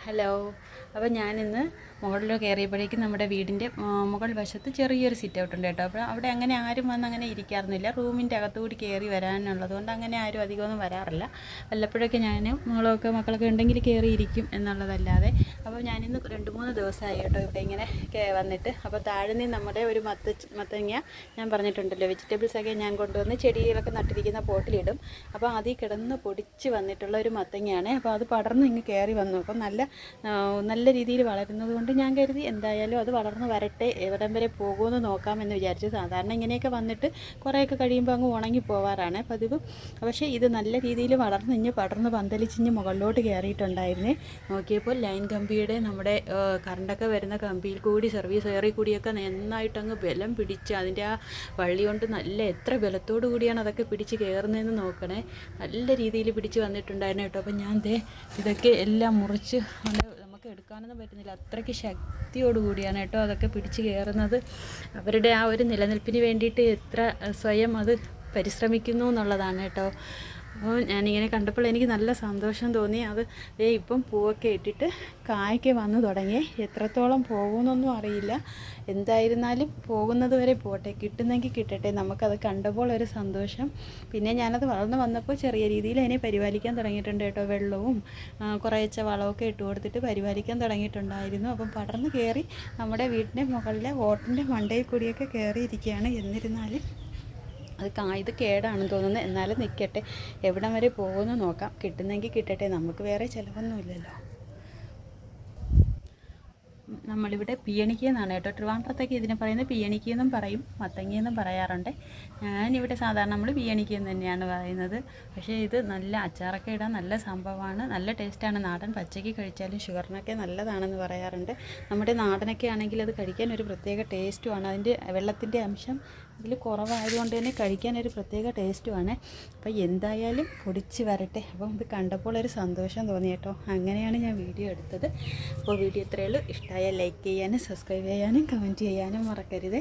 Hello. അപ്പോൾ ഞാനിന്ന് മുകളിൽ കയറിയപ്പോഴേക്കും നമ്മുടെ വീടിൻ്റെ മുകൾ വശത്ത് ചെറിയൊരു സിറ്റ് ഔട്ട് ഉണ്ട് കേട്ടോ. അപ്പോൾ അവിടെ അങ്ങനെ ആരും വന്ന് അങ്ങനെ ഇരിക്കാറൊന്നുമില്ല. റൂമിൻ്റെ അകത്തുകൂടി കയറി വരാനുള്ളതുകൊണ്ട് അങ്ങനെ ആരും അധികമൊന്നും വരാറില്ല. വല്ലപ്പോഴൊക്കെ ഞാനും മക്കളൊക്കെ ഉണ്ടെങ്കിൽ കയറി ഇരിക്കും എന്നുള്ളതല്ലാതെ. അപ്പോൾ ഞാനിന്ന് 2-3 ദിവസമായി കേട്ടോ ഇവിടെ ഇങ്ങനെ വന്നിട്ട്. അപ്പോൾ താഴെ നിന്ന് നമ്മുടെ ഒരു മത്തങ്ങ ഞാൻ പറഞ്ഞിട്ടുണ്ടല്ലോ, വെജിറ്റബിൾസൊക്കെ ഞാൻ കൊണ്ടുവന്ന് ചെടികളൊക്കെ നട്ടിരിക്കുന്ന പോട്ടിലിടും. അപ്പോൾ അതിൽ കിടന്ന് പൊടിച്ച് വന്നിട്ടുള്ള ഒരു മത്തങ്ങയാണ്. അപ്പോൾ അത് പടർന്ന് ഇങ്ങ് കയറി വന്നു. അപ്പം നല്ല രീതിയിൽ വളരുന്നത് കൊണ്ട് ഞാൻ കരുതി എന്തായാലും അത് വളർന്ന് വരട്ടെ, എവിടം വരെ പോകുമെന്ന് നോക്കാമെന്ന് വിചാരിച്ചു. സാധാരണ ഇങ്ങനെയൊക്കെ വന്നിട്ട് കുറേയൊക്കെ കഴിയുമ്പോൾ അങ്ങ് ഉണങ്ങി പോവാറാണ് പതിവ്. പക്ഷേ ഇത് നല്ല രീതിയിൽ വളർന്ന് പടർന്ന് പന്തലിച്ചിഞ്ഞ് മുകളിലോട്ട് കയറിയിട്ടുണ്ടായിരുന്നേ. നോക്കിയപ്പോൾ ലൈൻ കമ്പിയുടെ നമ്മുടെ കറണ്ടൊക്കെ വരുന്ന കമ്പിയിൽ കൂടി സർവീസ് വയറിൽ കൂടിയൊക്കെ നന്നായിട്ടങ്ങ് ബലം പിടിച്ച് അതിൻ്റെ ആ വള്ളി കൊണ്ട് എത്ര ബലത്തോടു കൂടിയാണ് അതൊക്കെ പിടിച്ച് കയറുന്നതെന്ന് നോക്കണേ. നല്ല രീതിയിൽ പിടിച്ച് വന്നിട്ടുണ്ടായിരുന്നു കേട്ടോ. അപ്പം ഞാൻ ഇതൊക്കെ എല്ലാം മുറിച്ച് നമുക്ക് എടുക്കാനൊന്നും പറ്റുന്നില്ല, അത്രയ്ക്ക് ശക്തിയോടുകൂടിയാണ് കേട്ടോ അതൊക്കെ പിടിച്ച് കയറുന്നത്. അവരുടെ ആ ഒരു നിലനിൽപ്പിന് വേണ്ടിയിട്ട് എത്ര സ്വയം അത് പരിശ്രമിക്കുന്നു എന്നുള്ളതാണ് കേട്ടോ. അപ്പോൾ ഞാനിങ്ങനെ കണ്ടപ്പോൾ എനിക്ക് നല്ല സന്തോഷം തോന്നി. അത് ഇപ്പം പൂവൊക്കെ ഇട്ടിട്ട് കായ്ക്ക് വന്ന് തുടങ്ങി. എത്രത്തോളം പോകുമെന്നൊന്നും അറിയില്ല. എന്തായിരുന്നാലും പോകുന്നത് വരെ പോട്ടെ, കിട്ടുന്നെങ്കിൽ കിട്ടട്ടെ. നമുക്കത് കണ്ടപ്പോൾ ഒരു സന്തോഷം. പിന്നെ ഞാനത് വളർന്ന് വന്നപ്പോൾ ചെറിയ രീതിയിൽ അതിനെ പരിപാലിക്കാൻ തുടങ്ങിയിട്ടുണ്ട് കേട്ടോ. വെള്ളവും കുറേശ്ശെ വളമൊക്കെ ഇട്ട് കൊടുത്തിട്ട് പരിപാലിക്കാൻ തുടങ്ങിയിട്ടുണ്ടായിരുന്നു. അപ്പം പടർന്ന് കയറി നമ്മുടെ വീടിൻ്റെ മുകളിലെ ഓട്ടിൻ്റെ മണ്ടയിൽ കൂടിയൊക്കെ കയറിയിരിക്കുകയാണ്. എന്നിരുന്നാലും ഇത് കേടാണെന്ന് തോന്നുന്നത്. എന്നാലും നിൽക്കട്ടെ, എവിടം വരെ പോകുമെന്ന് നോക്കാം. കിട്ടുന്നെങ്കിൽ കിട്ടട്ടെ, നമുക്ക് വേറെ ചിലവൊന്നുമില്ലല്ലോ. നമ്മളിവിടെ പിയണിക്കെന്നാണ് കേട്ടോ. ട്രിവാൻഡ്രത്തേക്ക് ഇതിനെ പറയുന്നത് പിയണിക്കെന്നും പറയും, മത്തങ്ങയെന്നും പറയാറുണ്ട്. ഞാനിവിടെ സാധാരണ നമ്മൾ പിയണിക്കെന്ന് തന്നെയാണ് പറയുന്നത്. പക്ഷേ ഇത് നല്ല അച്ചാറൊക്കെ ഇടാൻ നല്ല സംഭവമാണ്, നല്ല ടേസ്റ്റാണ്. നാടൻ പച്ചയ്ക്ക് കഴിച്ചാലും ഷുഗറിനൊക്കെ നല്ലതാണെന്ന് പറയാറുണ്ട്. നമ്മുടെ നാടനൊക്കെ ആണെങ്കിൽ അത് കഴിക്കാൻ ഒരു പ്രത്യേക ടേസ്റ്റുമാണ്. അതിൻ്റെ വെള്ളത്തിൻ്റെ അംശം ഇതിൽ കുറവായതുകൊണ്ട് തന്നെ കഴിക്കാൻ ഒരു പ്രത്യേക ടേസ്റ്റുമാണ്. അപ്പോൾ എന്തായാലും പൊടിച്ച് വരട്ടെ. അപ്പം ഇത് കണ്ടപ്പോൾ ഒരു സന്തോഷം തോന്നി കേട്ടോ. അങ്ങനെയാണ് ഞാൻ വീഡിയോ എടുത്തത്. അപ്പോൾ വീഡിയോ ഇത്രയേ ഉള്ളൂ. ഇഷ്ടമായ ലൈക്ക് ചെയ്യാനും സബ്സ്ക്രൈബ് ചെയ്യാനും കമൻറ്റ് ചെയ്യാനും മറക്കരുത്.